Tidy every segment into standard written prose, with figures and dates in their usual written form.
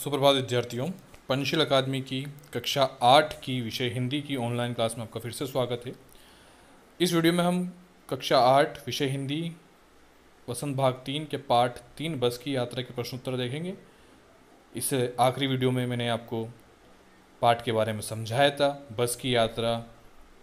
सुप्रभात विद्यार्थियों। पंचशील अकादमी की कक्षा 8 की विषय हिंदी की ऑनलाइन क्लास में आपका फिर से स्वागत है। इस वीडियो में हम कक्षा 8 विषय हिंदी वसंत भाग 3 के पाठ 3 बस की यात्रा के प्रश्न उत्तर देखेंगे। इस आखिरी वीडियो में मैंने आपको पाठ के बारे में समझाया था। बस की यात्रा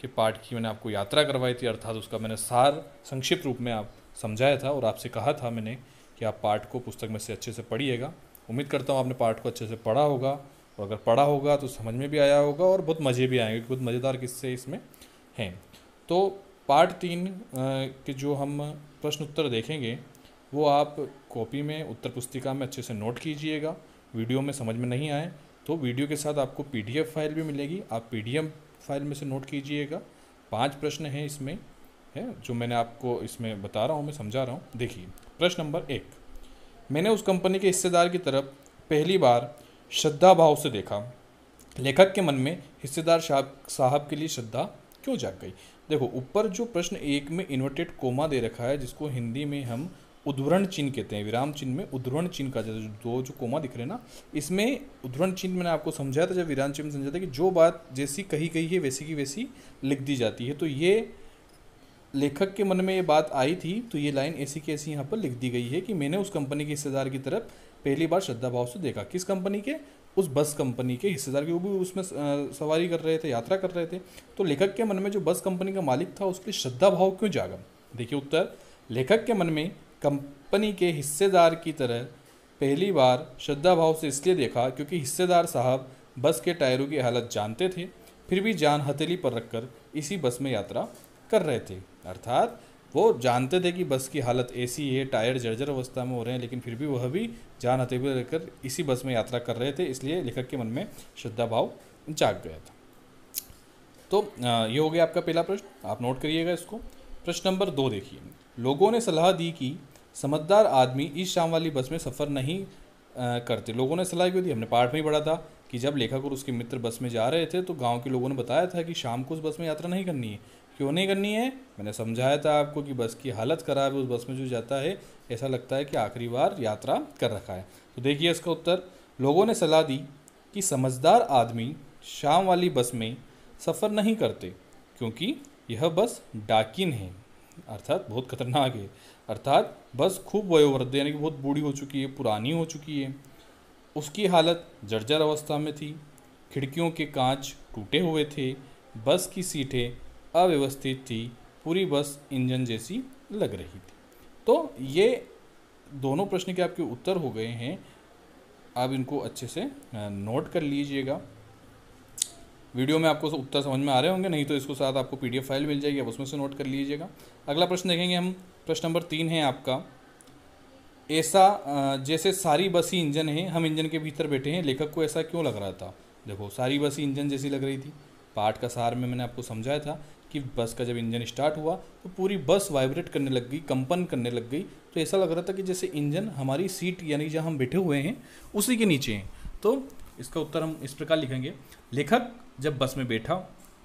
के पाठ की मैंने आपको यात्रा करवाई थी, अर्थात उसका मैंने सार संक्षिप्त रूप में आप समझाया था और आपसे कहा था मैंने कि आप पाठ को पुस्तक में से अच्छे से पढ़िएगा। उम्मीद करता हूँ आपने पाठ को अच्छे से पढ़ा होगा, और अगर पढ़ा होगा तो समझ में भी आया होगा और बहुत मज़े भी आएंगे, बहुत मज़ेदार किस्से इसमें हैं। तो पाठ 3 के जो हम प्रश्न उत्तर देखेंगे वो आप कॉपी में उत्तर पुस्तिका में अच्छे से नोट कीजिएगा। वीडियो में समझ में नहीं आए तो वीडियो के साथ आपको PDF फाइल भी मिलेगी, आप PDF फाइल में से नोट कीजिएगा। 5 प्रश्न हैं इसमें, है जो मैंने आपको इसमें बता रहा हूँ, मैं समझा रहा हूँ। देखिए, प्रश्न नंबर 1, मैंने उस कंपनी के हिस्सेदार की तरफ पहली बार श्रद्धा भाव से देखा। लेखक के मन में हिस्सेदार साहब के लिए श्रद्धा क्यों जाग गई। देखो, ऊपर जो प्रश्न 1 में इन्वर्टेड कोमा दे रखा है, जिसको हिंदी में हम उद्धरण चिन्ह कहते हैं। विराम चिन्ह में उद्धरण चिन्ह का दो जो कोमा दिख रहे हैं ना, इसमें उद्धरण चिन्ह मैंने आपको समझाया था जब विराम चिन्ह समझा था कि जो बात जैसी कही गई है वैसी की वैसी लिख दी जाती है। तो ये लेखक के मन में ये बात आई थी, तो ये लाइन ऐसी की ऐसी यहाँ पर लिख दी गई है कि मैंने उस कंपनी के हिस्सेदार की तरफ पहली बार श्रद्धा भाव से देखा। किस कंपनी के? उस बस कंपनी के हिस्सेदार के, वो भी उसमें सवारी कर रहे थे, यात्रा कर रहे थे। तो लेखक के मन में जो बस कंपनी का मालिक था उसके लिए श्रद्धा भाव क्यों जागा। देखिए उत्तर, लेखक के मन में कंपनी के हिस्सेदार की तरह पहली बार श्रद्धा भाव से इसलिए देखा क्योंकि हिस्सेदार साहब बस के टायरों की हालत जानते थे, फिर भी जान हथेली पर रखकर इसी बस में यात्रा कर रहे थे। अर्थात वो जानते थे कि बस की हालत ऐसी है, टायर जर्जर अवस्था में हो रहे हैं, लेकिन फिर भी वह भी जान हथेली पर रखकर इसी बस में यात्रा कर रहे थे, इसलिए लेखक के मन में श्रद्धा भाव जाग गया था। तो ये हो गया आपका पहला प्रश्न, आप नोट करिएगा इसको। प्रश्न नंबर 2 देखिए, लोगों ने सलाह दी कि समझदार आदमी इस शाम वाली बस में सफ़र नहीं करते। लोगों ने सलाह क्यों दी? हमने पाठ में ही पढ़ा था कि जब लेखक और उसके मित्र बस में जा रहे थे तो गांव के लोगों ने बताया था कि शाम को उस बस में यात्रा नहीं करनी है। क्यों नहीं करनी है? मैंने समझाया था आपको कि बस की हालत ख़राब है, उस बस में जो जाता है ऐसा लगता है कि आखिरी बार यात्रा कर रखा है। तो देखिए इसका उत्तर, लोगों ने सलाह दी कि समझदार आदमी शाम वाली बस में सफ़र नहीं करते क्योंकि यह बस डाकिन है, अर्थात बहुत खतरनाक है। अर्थात बस खूब वयोवृद्ध यानी कि बहुत बूढ़ी हो चुकी है, पुरानी हो चुकी है, उसकी हालत जर्जर अवस्था में थी, खिड़कियों के कांच टूटे हुए थे, बस की सीटें अव्यवस्थित थी, पूरी बस इंजन जैसी लग रही थी। तो ये दोनों प्रश्न के आपके उत्तर हो गए हैं, आप इनको अच्छे से नोट कर लीजिएगा। वीडियो में आपको उत्तर समझ में आ रहे होंगे, नहीं तो इसको साथ आपको PDF फाइल मिल जाएगी, आप उसमें से नोट कर लीजिएगा। अगला प्रश्न देखेंगे हम, प्रश्न नंबर 3 है आपका, ऐसा जैसे सारी बस ही इंजन है, हम इंजन के भीतर बैठे हैं, लेखक को ऐसा क्यों लग रहा था। देखो, सारी बस ही इंजन जैसी लग रही थी। पाठ का सार में मैंने आपको समझाया था कि बस का जब इंजन स्टार्ट हुआ तो पूरी बस वाइब्रेट करने लग गई, कंपन करने लग गई। तो ऐसा लग रहा था कि जैसे इंजन हमारी सीट यानी जहाँ हम बैठे हुए हैं उसी के नीचे हैं। तो इसका उत्तर हम इस प्रकार लिखेंगे, लेखक जब बस में बैठा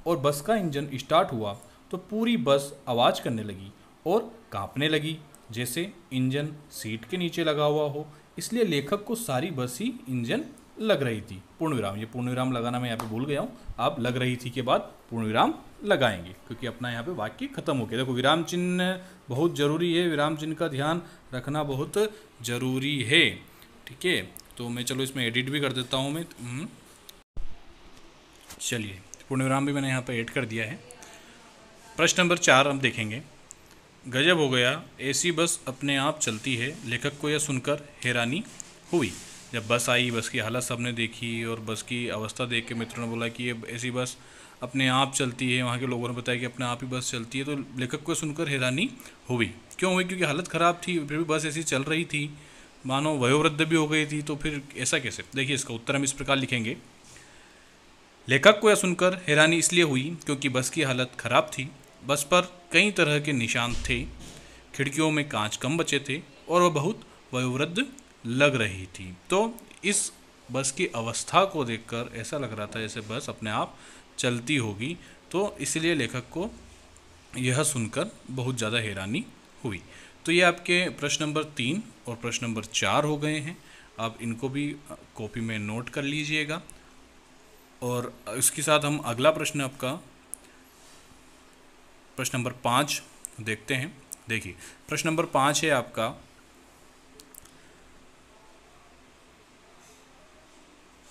और बस का इंजन स्टार्ट हुआ तो पूरी बस आवाज़ करने लगी और कांपने लगी, जैसे इंजन सीट के नीचे लगा हुआ हो, इसलिए लेखक को सारी बस ही इंजन लग रही थी। पूर्ण विराम, ये पूर्ण विराम लगाना मैं यहाँ पे भूल गया हूँ, आप लग रही थी के बाद पूर्ण विराम लगाएंगे क्योंकि अपना यहाँ पे वाक्य खत्म हो गया। देखो, विराम चिन्ह बहुत जरूरी है, विराम चिन्ह का ध्यान रखना बहुत जरूरी है, ठीक है। तो मैं चलो इसमें एडिट भी कर देता हूँ मैं। चलिए, पूर्ण विराम भी मैंने यहाँ पे ऐड कर दिया है। प्रश्न नंबर 4 हम देखेंगे, गजब हो गया, ऐसी बस अपने आप चलती है। लेखक को यह सुनकर हैरानी हुई। जब बस आई, बस की हालत सबने देखी और बस की अवस्था देख के मित्रों ने बोला कि ये ऐसी बस अपने आप चलती है। वहाँ के लोगों ने बताया कि अपने आप ही बस चलती है। तो लेखक को सुनकर हैरानी हुई। क्यों हुई? क्योंकि हालत ख़राब थी, फिर भी बस ऐसी चल रही थी, मानो वयोवृद्ध भी हो गई थी। तो फिर ऐसा कैसे? देखिए, इसका उत्तर हम इस प्रकार लिखेंगे, लेखक को यह सुनकर हैरानी इसलिए हुई क्योंकि बस की हालत ख़राब थी, बस पर कई तरह के निशान थे, खिड़कियों में कांच कम बचे थे और वह बहुत वयोवृद्ध लग रही थी। तो इस बस की अवस्था को देखकर ऐसा लग रहा था जैसे बस अपने आप चलती होगी, तो इसलिए लेखक को यह सुनकर बहुत ज़्यादा हैरानी हुई। तो ये आपके प्रश्न नंबर 3 और प्रश्न नंबर 4 हो गए हैं। आप इनको भी कॉपी में नोट कर लीजिएगा। और इसके साथ हम अगला प्रश्न आपका प्रश्न नंबर 5 देखते हैं। देखिए प्रश्न नंबर 5 है आपका,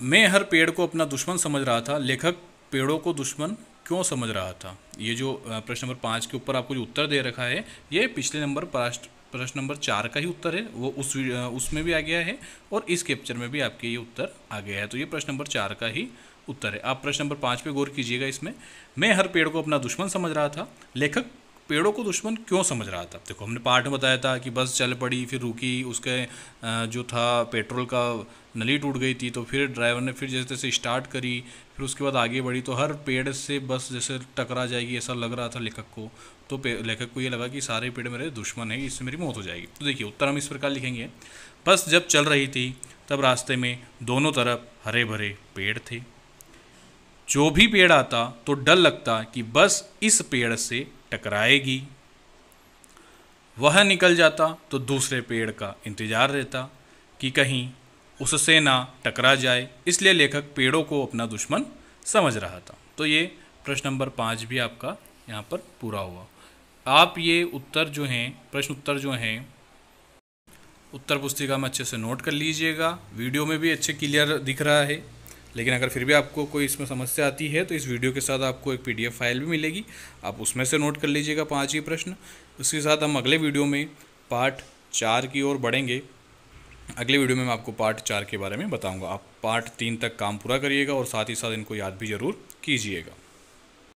मैं हर पेड़ को अपना दुश्मन समझ रहा था, लेखक पेड़ों को दुश्मन क्यों समझ रहा था। ये जो प्रश्न नंबर 5 के ऊपर आपको जो उत्तर दे रखा है, ये पिछले नंबर प्रश्न नंबर 4 का ही उत्तर है, वो उसमें भी आ गया है और इस कैप्चर में भी आपके ये उत्तर आ गया है। तो ये प्रश्न नंबर 4 का ही उत्तर है। आप प्रश्न नंबर 5 पे गौर कीजिएगा। इसमें मैं हर पेड़ को अपना दुश्मन समझ रहा था, लेखक पेड़ों को दुश्मन क्यों समझ रहा था। देखो हमने पाठ में बताया था कि बस चल पड़ी, फिर रुकी, उसके जो था पेट्रोल का नली टूट गई थी, तो फिर ड्राइवर ने फिर जैसे तैसे स्टार्ट करी, फिर उसके बाद आगे बढ़ी, तो हर पेड़ से बस जैसे टकरा जाएगी ऐसा लग रहा था लेखक को। तो लेखक को ये लगा कि सारे पेड़ मेरे दुश्मन हैं, इससे मेरी मौत हो जाएगी। तो देखिए उत्तर हम इस प्रकार लिखेंगे, बस जब चल रही थी तब रास्ते में दोनों तरफ हरे भरे पेड़ थे। जो भी पेड़ आता तो डर लगता कि बस इस पेड़ से टकराएगी। वह निकल जाता तो दूसरे पेड़ का इंतजार रहता कि कहीं उससे ना टकरा जाए, इसलिए लेखक पेड़ों को अपना दुश्मन समझ रहा था। तो ये प्रश्न नंबर 5 भी आपका यहाँ पर पूरा हुआ। आप ये उत्तर जो हैं, प्रश्न उत्तर जो हैं, उत्तर पुस्तिका में अच्छे से नोट कर लीजिएगा। वीडियो में भी अच्छे क्लियर दिख रहा है, लेकिन अगर फिर भी आपको कोई इसमें समस्या आती है तो इस वीडियो के साथ आपको एक PDF फाइल भी मिलेगी, आप उसमें से नोट कर लीजिएगा 5 ही प्रश्न। उसके साथ हम अगले वीडियो में पार्ट 4 की ओर बढ़ेंगे। अगले वीडियो में मैं आपको पार्ट 4 के बारे में बताऊंगा। आप पार्ट 3 तक काम पूरा करिएगा और साथ ही साथ इनको याद भी ज़रूर कीजिएगा।